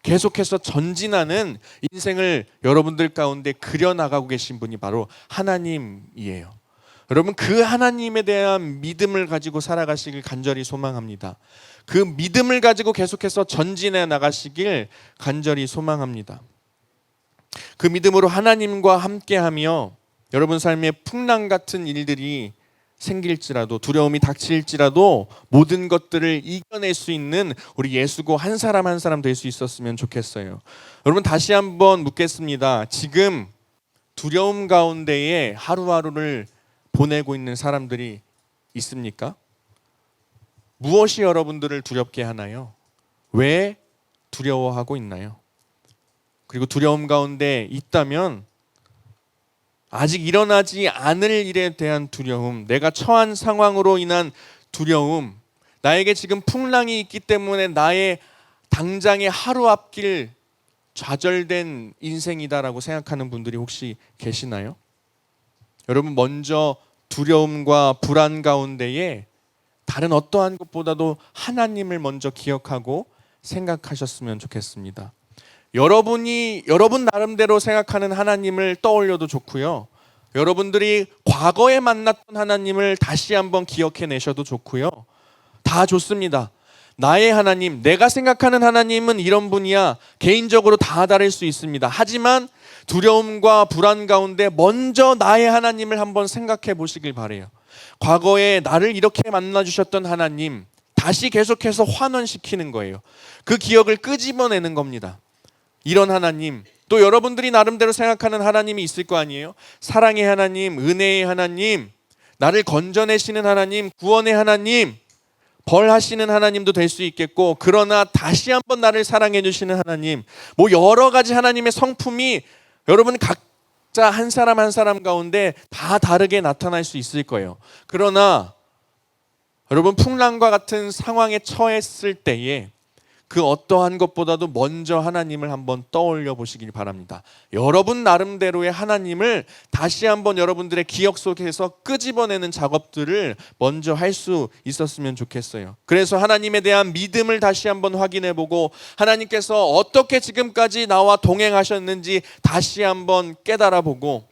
계속해서 전진하는 인생을 여러분들 가운데 그려나가고 계신 분이 바로 하나님이에요. 여러분 그 하나님에 대한 믿음을 가지고 살아가시길 간절히 소망합니다. 그 믿음을 가지고 계속해서 전진해 나가시길 간절히 소망합니다. 그 믿음으로 하나님과 함께하며 여러분 삶에 풍랑 같은 일들이 생길지라도, 두려움이 닥칠지라도 모든 것들을 이겨낼 수 있는 우리 예수고 한 사람 한 사람 될 수 있었으면 좋겠어요. 여러분 다시 한번 묻겠습니다. 지금 두려움 가운데에 하루하루를 보내고 있는 사람들이 있습니까? 무엇이 여러분들을 두렵게 하나요? 왜 두려워하고 있나요? 그리고 두려움 가운데 있다면 아직 일어나지 않을 일에 대한 두려움, 내가 처한 상황으로 인한 두려움, 나에게 지금 풍랑이 있기 때문에 나의 당장의 하루 앞길 좌절된 인생이다라고 생각하는 분들이 혹시 계시나요? 여러분 먼저 두려움과 불안 가운데에 다른 어떠한 것보다도 하나님을 먼저 기억하고 생각하셨으면 좋겠습니다. 여러분 나름대로 생각하는 하나님을 떠올려도 좋고요, 여러분들이 과거에 만났던 하나님을 다시 한번 기억해 내셔도 좋고요, 다 좋습니다. 나의 하나님, 내가 생각하는 하나님은 이런 분이야, 개인적으로 다 다를 수 있습니다. 하지만 두려움과 불안 가운데 먼저 나의 하나님을 한번 생각해 보시길 바래요. 과거에 나를 이렇게 만나주셨던 하나님 다시 계속해서 환원시키는 거예요. 그 기억을 끄집어내는 겁니다. 이런 하나님, 또 여러분들이 나름대로 생각하는 하나님이 있을 거 아니에요? 사랑의 하나님, 은혜의 하나님, 나를 건져내시는 하나님, 구원의 하나님, 벌하시는 하나님도 될 수 있겠고, 그러나 다시 한번 나를 사랑해 주시는 하나님, 뭐 여러 가지 하나님의 성품이 여러분 각자 한 사람 한 사람 가운데 다 다르게 나타날 수 있을 거예요. 그러나 여러분 풍랑과 같은 상황에 처했을 때에 그 어떠한 것보다도 먼저 하나님을 한번 떠올려 보시길 바랍니다. 여러분 나름대로의 하나님을 다시 한번 여러분들의 기억 속에서 끄집어내는 작업들을 먼저 할 수 있었으면 좋겠어요. 그래서 하나님에 대한 믿음을 다시 한번 확인해 보고, 하나님께서 어떻게 지금까지 나와 동행하셨는지 다시 한번 깨달아 보고,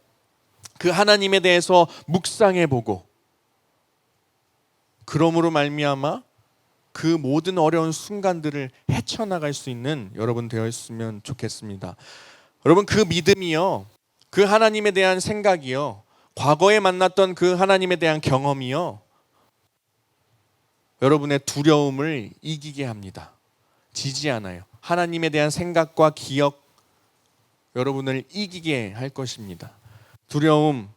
그 하나님에 대해서 묵상해 보고, 그러므로 말미암아 그 모든 어려운 순간들을 헤쳐나갈 수 있는 여러분 되었으면 좋겠습니다. 여러분 그 믿음이요, 그 하나님에 대한 생각이요, 과거에 만났던 그 하나님에 대한 경험이요, 여러분의 두려움을 이기게 합니다. 지지 않아요. 하나님에 대한 생각과 기억 여러분을 이기게 할 것입니다. 두려움,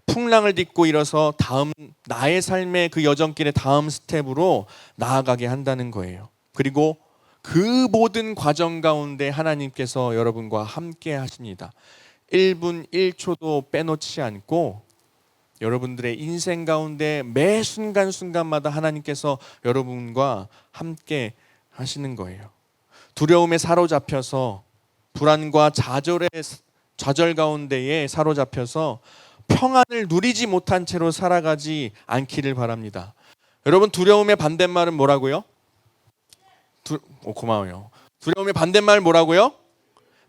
풍랑을 딛고 일어서 다음 나의 삶의 그 여정길의 다음 스텝으로 나아가게 한다는 거예요. 그리고 그 모든 과정 가운데 하나님께서 여러분과 함께 하십니다. 1분 1초도 빼놓지 않고 여러분들의 인생 가운데 매 순간순간마다 하나님께서 여러분과 함께 하시는 거예요. 두려움에 사로잡혀서 불안과 좌절 가운데에 사로잡혀서 평안을 누리지 못한 채로 살아가지 않기를 바랍니다. 여러분, 두려움의 반대말은 뭐라고요? 고마워요. 두려움의 반대말 뭐라고요?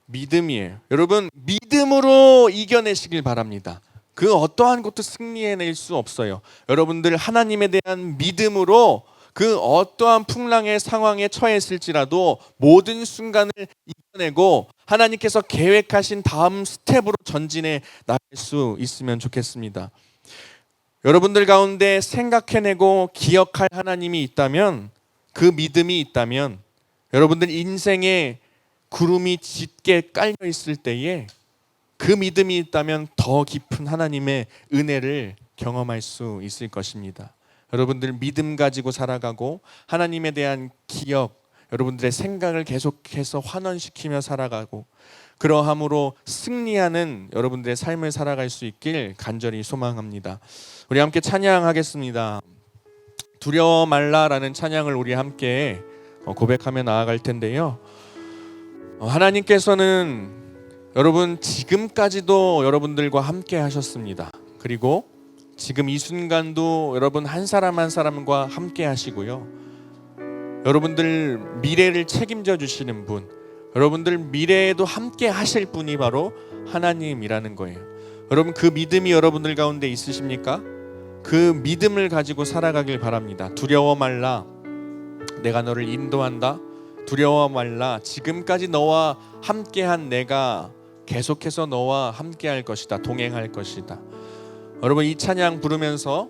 믿음이에요. 여러분, 믿음으로 이겨내시길 바랍니다. 그 어떠한 것도 승리해낼 수 없어요. 여러분들 하나님에 대한 믿음으로 그 어떠한 풍랑의 상황에 처했을지라도 모든 순간을 이겨내고 하나님께서 계획하신 다음 스텝으로 전진해 나갈 수 있으면 좋겠습니다. 여러분들 가운데 생각해내고 기억할 하나님이 있다면, 그 믿음이 있다면, 여러분들 인생에 구름이 짙게 깔려 있을 때에 그 믿음이 있다면 더 깊은 하나님의 은혜를 경험할 수 있을 것입니다. 여러분들 믿음 가지고 살아가고 하나님에 대한 기억, 여러분들의 생각을 계속해서 환원시키며 살아가고 그러함으로 승리하는 여러분들의 삶을 살아갈 수 있길 간절히 소망합니다. 우리 함께 찬양하겠습니다. 두려워 말라라는 찬양을 우리 함께 고백하며 나아갈 텐데요. 하나님께서는 여러분 지금까지도 여러분들과 함께 하셨습니다. 그리고 지금 이 순간도 여러분 한 사람 한 사람과 함께 하시고요. 여러분들 미래를 책임져 주시는 분, 여러분들 미래에도 함께 하실 분이 바로 하나님이라는 거예요. 여러분, 그 믿음이 여러분들 가운데 있으십니까? 그 믿음을 가지고 살아가길 바랍니다. 두려워 말라, 내가 너를 인도한다. 두려워 말라, 지금까지 너와 함께한 내가 계속해서 너와 함께할 것이다, 동행할 것이다. 여러분, 이 찬양 부르면서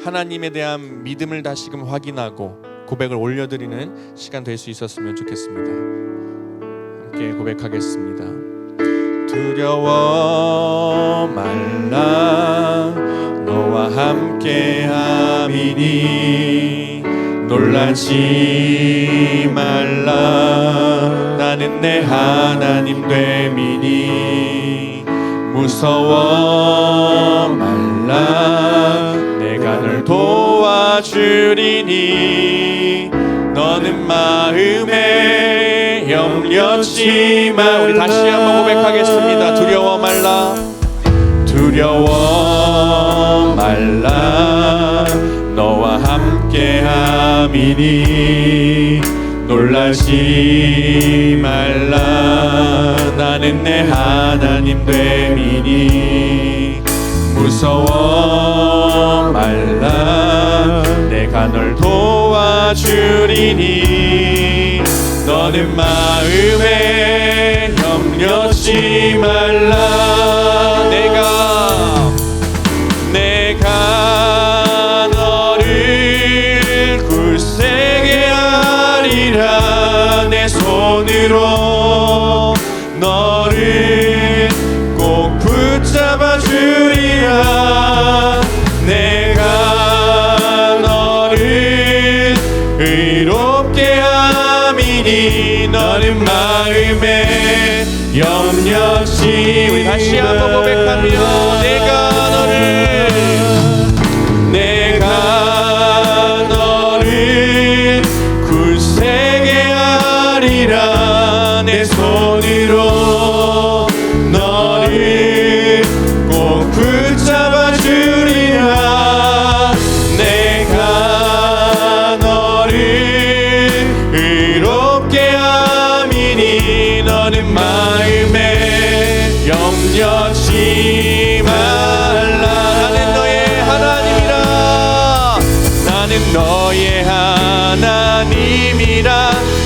하나님에 대한 믿음을 다시금 확인하고 고백을 올려드리는 시간 될 수 있었으면 좋겠습니다. 함께 고백하겠습니다. 두려워 말라, 너와 함께함이니 놀라지 말라, 나는 내 하나님 됨이니 무서워 말라, 내가 널 도와주리니 너는 마음에 염려치 마. 우리 다시 한번 고백하겠습니다. 두려워 말라, 두려워 말라, 너와 함께함이니 놀라지 말라, 나는 내 하나님 됨이니 무서워 말라, 내가 널 도와주리니 너는 마음에 염려치 말라. 내가 너를 굳세게 하리라, 내 손으로 너를 꼭 붙잡아 주리라, 내가 너를 의롭게 함이니 너는 마음에 염려치. 우리 다시 한번 고백하며 내가 너를 굳세게 하리라, 내 손으로 너를 꼭 붙잡아 주리라, 내가 너를 의롭게 함이니 너는 마음에 염려치 말라. 나는 너의 하나님이라,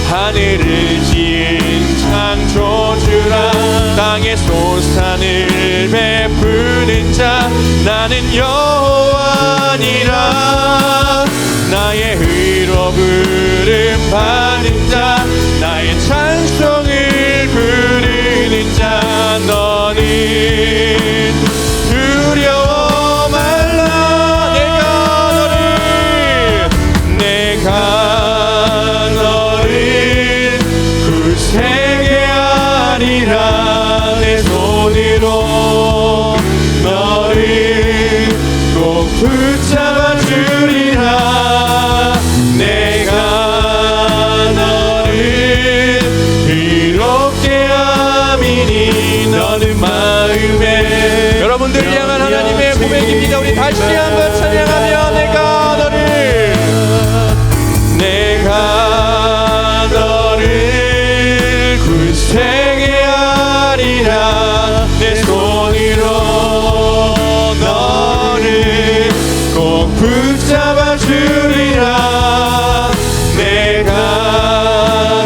하늘을 지은 창조주라, 땅의 소산을 베푸는 자, 나는 여호와니라, 나의 의로 부름 받은 자, 나의 찬송을 부르는 자, 너는 붙잡아 주리라. 내가 너를 의롭게 함이니 너는 마음에. 여러분들 향한 하나님의 고백입니다. 우리 다시 한번 찬양하며 내가 너를 굳세게 하리라. 내 손으로 너를 꼭 붙잡아 주리라. 내가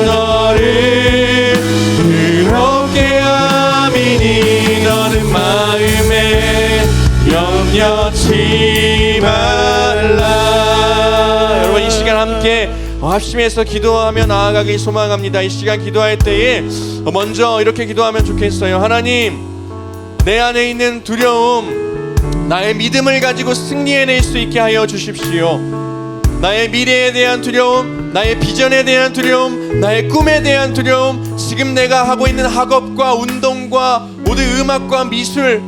너를 의롭게 함이니 너는 마음에 염려치 말라. 여러분 이 시간 함께 합심해서 기도하며 나아가길 소망합니다. 이 시간 기도할 때에 먼저 이렇게 기도하면 좋겠어요. 하나님, 내 안에 있는 두려움, 나의 믿음을 가지고 승리해낼 수 있게 하여 주십시오. 나의 미래에 대한 두려움, 나의 비전에 대한 두려움, 나의 꿈에 대한 두려움, 지금 내가 하고 있는 학업과 운동과 모든 음악과 미술,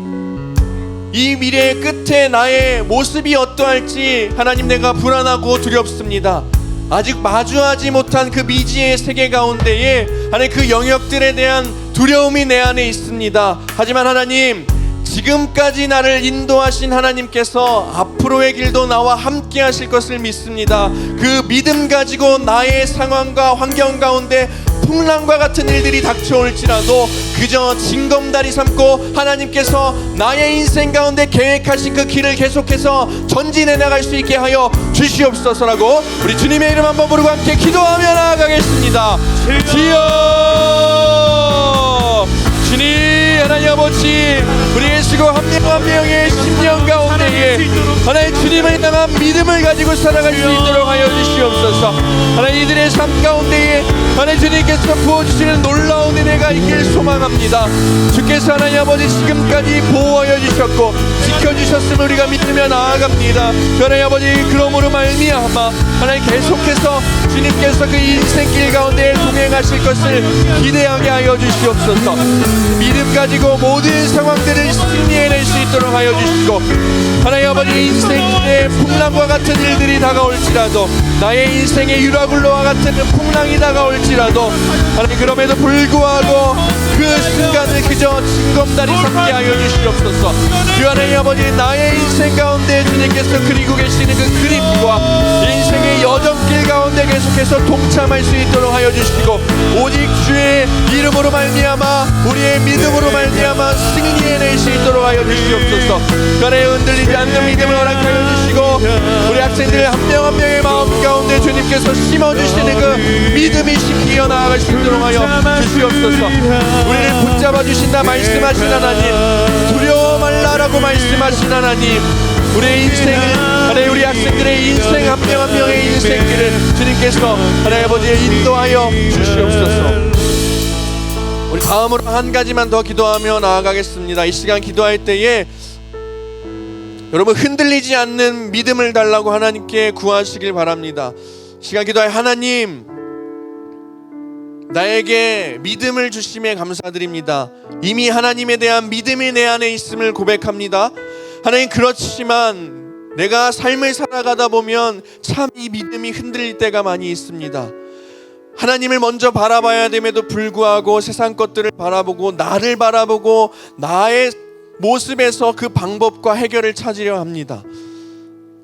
이 미래의 끝에 나의 모습이 어떠할지 하나님 내가 불안하고 두렵습니다. 아직 마주하지 못한 그 미지의 세계 가운데에 하나님 그 영역들에 대한 두려움이 내 안에 있습니다. 하지만 하나님, 지금까지 나를 인도하신 하나님께서 앞으로의 길도 나와 함께 하실 것을 믿습니다. 그 믿음 가지고 나의 상황과 환경 가운데 풍랑과 같은 일들이 닥쳐올지라도 그저 징검다리 삼고 하나님께서 나의 인생 가운데 계획하신 그 길을 계속해서 전진해 나갈 수 있게 하여 주시옵소서라고 우리 주님의 이름 한번 부르고 함께 기도하며 나아가겠습니다. 주여, 주님 하나님 아버지, 우리의 수고 한 명 한 명의 심령 가운데에 하나님 주님을 향한 믿음을 가지고 살아갈 수 있도록 하여 주시옵소서. 하나님 이들의 삶 가운데에 하나님 주님께서 부어주시는 놀라운 은혜가 있길 소망합니다. 주께서 하나님 아버지 지금까지 보호하여 주셨고 지켜주셨음을 우리가 믿으며 나아갑니다. 하나님 아버지, 그러므로 말미암아 하나님 계속해서 주님께서 그 인생길 가운데 동행하실 것을 기대하게 하여 주시옵소서. 믿음 가지고 모든 상황들을 승리해낼 수 있도록 하여 주시고, 하나님 아버지 인생의 풍랑과 같은 일들이 다가올지라도, 나의 인생의 유라굴로와 같은 풍랑이 다가올지라도 하나님 그럼에도 불구하고 그 순간을 그저 징검다리 삼게 하여 주시옵소서. 주 하나님 아버지, 나의 인생 가운데 주님께서 그리고 계시는 그 그림과 인생의 여정길 가운데 계속해서 동참할 수 있도록 하여 주시고, 오직 주의 이름으로 말미암아 우리의 믿음으로 말미암아 승리해낼 수 있도록 하여 주시옵소서. 그날에 흔들리지 않는 믿음을 허락하여 주시고, 우리 학생들 한 명 한 명의 마음 가운데 주님께서 심어주시는 그 믿음이 심기 나아갈 수 있도록 하여 주시옵소서. 우리를 붙잡아 주신다 말씀하신 하나님, 두려워 말라라고 말씀하신 하나님, 우리의 인생을, 하나님 우리 학생들의 인생 한 명 한 명의 인생길을 주님께서 하나님 아버지 인도하여 주시옵소서. 우리 다음으로 한 가지만 더 기도하며 나아가겠습니다. 이 시간 기도할 때에 여러분 흔들리지 않는 믿음을 달라고 하나님께 구하시길 바랍니다. 시간 기도할 하나님, 나에게 믿음을 주심에 감사드립니다. 이미 하나님에 대한 믿음이 내 안에 있음을 고백합니다. 하나님, 그렇지만 내가 삶을 살아가다 보면 참 이 믿음이 흔들릴 때가 많이 있습니다. 하나님을 먼저 바라봐야 됨에도 불구하고 세상 것들을 바라보고 나를 바라보고 나의 모습에서 그 방법과 해결을 찾으려 합니다.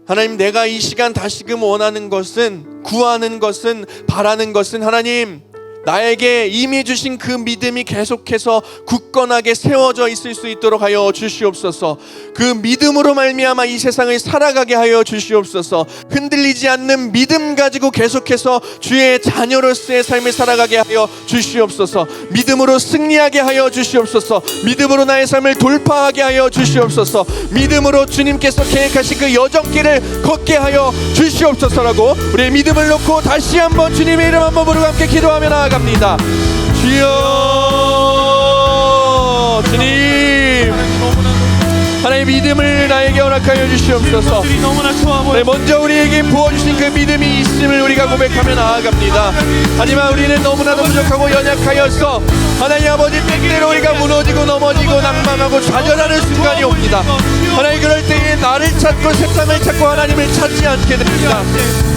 하나님, 내가 이 시간 다시금 원하는 것은, 구하는 것은, 바라는 것은 하나님, 나에게 이미 주신 그 믿음이 계속해서 굳건하게 세워져 있을 수 있도록 하여 주시옵소서. 그 믿음으로 말미암아 이 세상을 살아가게 하여 주시옵소서. 흔들리지 않는 믿음 가지고 계속해서 주의 자녀로서의 삶을 살아가게 하여 주시옵소서. 믿음으로 승리하게 하여 주시옵소서. 믿음으로 나의 삶을 돌파하게 하여 주시옵소서. 믿음으로 주님께서 계획하신 그 여정길을 걷게 하여 주시옵소서라고 우리의 믿음을 놓고 다시 한번 주님의 이름 한번 부르고 함께 기도하며 나아갑니다. 주여, 주님 하나님 믿음을 나에게 허락하여 주시옵소서. 것들이 너무나 좋아 보여. 네, 먼저 우리에게 부어주신 그 믿음이 있음을 우리가 고백하며 나아갑니다. 하지만 우리는 너무나도 부족하고 연약하여서 하나님 아버지 때때로 우리가 무너지고 넘어지고 낭망하고 좌절하는 순간이 옵니다. 하나님 그럴 때에 나를 찾고 세상을 찾고 하나님을 찾지 않게 됩니다.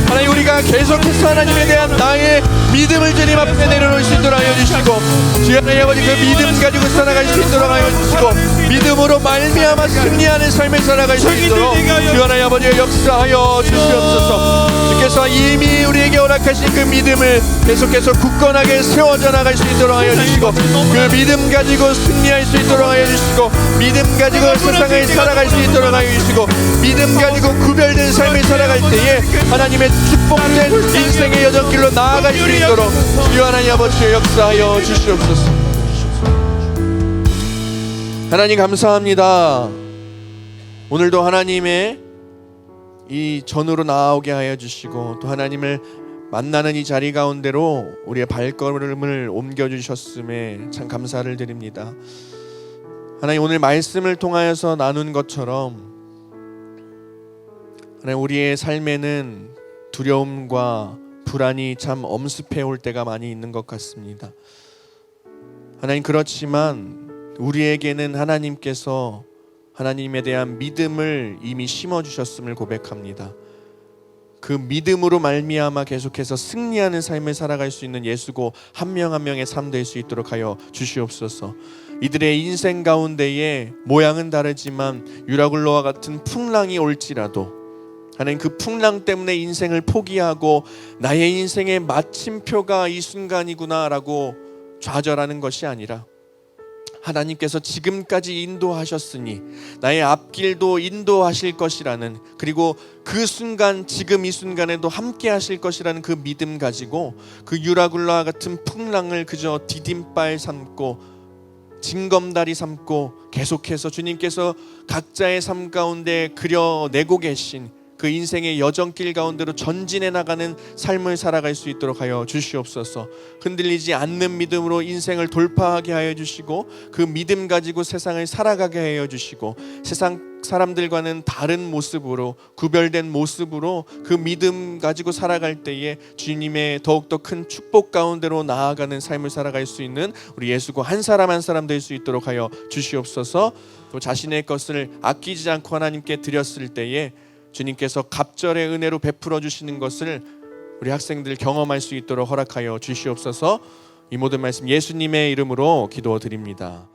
하나님 우리가 계속해서 하나님에 대한 나의 믿음을 주님 앞에 내려놓을 수 있도록 하여 주시고, 주여 하나님 아버지 그 믿음 가지고 살아갈 수 있도록 하여 주시고, 믿음으로 말미암아 승리하는 삶을 살아갈 수 있도록 주여 하나님 아버지가 역사하여 주시옵소서. 주께서 이미 우리에게 허락하신 그 믿음을 계속해서 굳건하게 세워져 나갈 수 있도록 하여 주시고, 그 믿음 가지고 승리할 수 있도록 하여 주시고, 믿음 가지고 세상을 살아갈 수 있도록 하여 주시고, 믿음 가지고 구별된 삶을 살아갈 때에 하나님의 축복된 인생의 여정길로 나아갈 수 있도록 주여 하나님 아버지 역사하여 주시옵소서. 하나님 감사합니다. 오늘도 하나님의 이 전으로 나오게 하여 주시고, 또 하나님을 만나는 이 자리 가운데로 우리의 발걸음을 옮겨주셨음에 참 감사를 드립니다. 하나님 오늘 말씀을 통하여서 나눈 것처럼 하나님 우리의 삶에는 두려움과 불안이 참 엄습해 올 때가 많이 있는 것 같습니다. 하나님 그렇지만 우리에게는 하나님께서 하나님에 대한 믿음을 이미 심어주셨음을 고백합니다. 그 믿음으로 말미암아 계속해서 승리하는 삶을 살아갈 수 있는 예수고 한 명 한 명의 삶 될 수 있도록 하여 주시옵소서. 이들의 인생 가운데에 모양은 다르지만 유라굴로와 같은 풍랑이 올지라도 하나님 그 풍랑 때문에 인생을 포기하고 나의 인생의 마침표가 이 순간이구나라고 좌절하는 것이 아니라, 하나님께서 지금까지 인도하셨으니 나의 앞길도 인도하실 것이라는, 그리고 그 순간 지금 이 순간에도 함께 하실 것이라는 그 믿음 가지고 그 유라굴라와 같은 풍랑을 그저 디딤발 삼고 징검다리 삼고 계속해서 주님께서 각자의 삶 가운데 그려내고 계신 그 인생의 여정길 가운데로 전진해 나가는 삶을 살아갈 수 있도록 하여 주시옵소서. 흔들리지 않는 믿음으로 인생을 돌파하게 하여 주시고, 그 믿음 가지고 세상을 살아가게 하여 주시고, 세상 사람들과는 다른 모습으로 구별된 모습으로 그 믿음 가지고 살아갈 때에 주님의 더욱더 큰 축복 가운데로 나아가는 삶을 살아갈 수 있는 우리 예수고 한 사람 한 사람 될 수 있도록 하여 주시옵소서. 또 자신의 것을 아끼지 않고 하나님께 드렸을 때에 주님께서 갑절의 은혜로 베풀어 주시는 것을 우리 학생들 경험할 수 있도록 허락하여 주시옵소서. 이 모든 말씀 예수님의 이름으로 기도드립니다.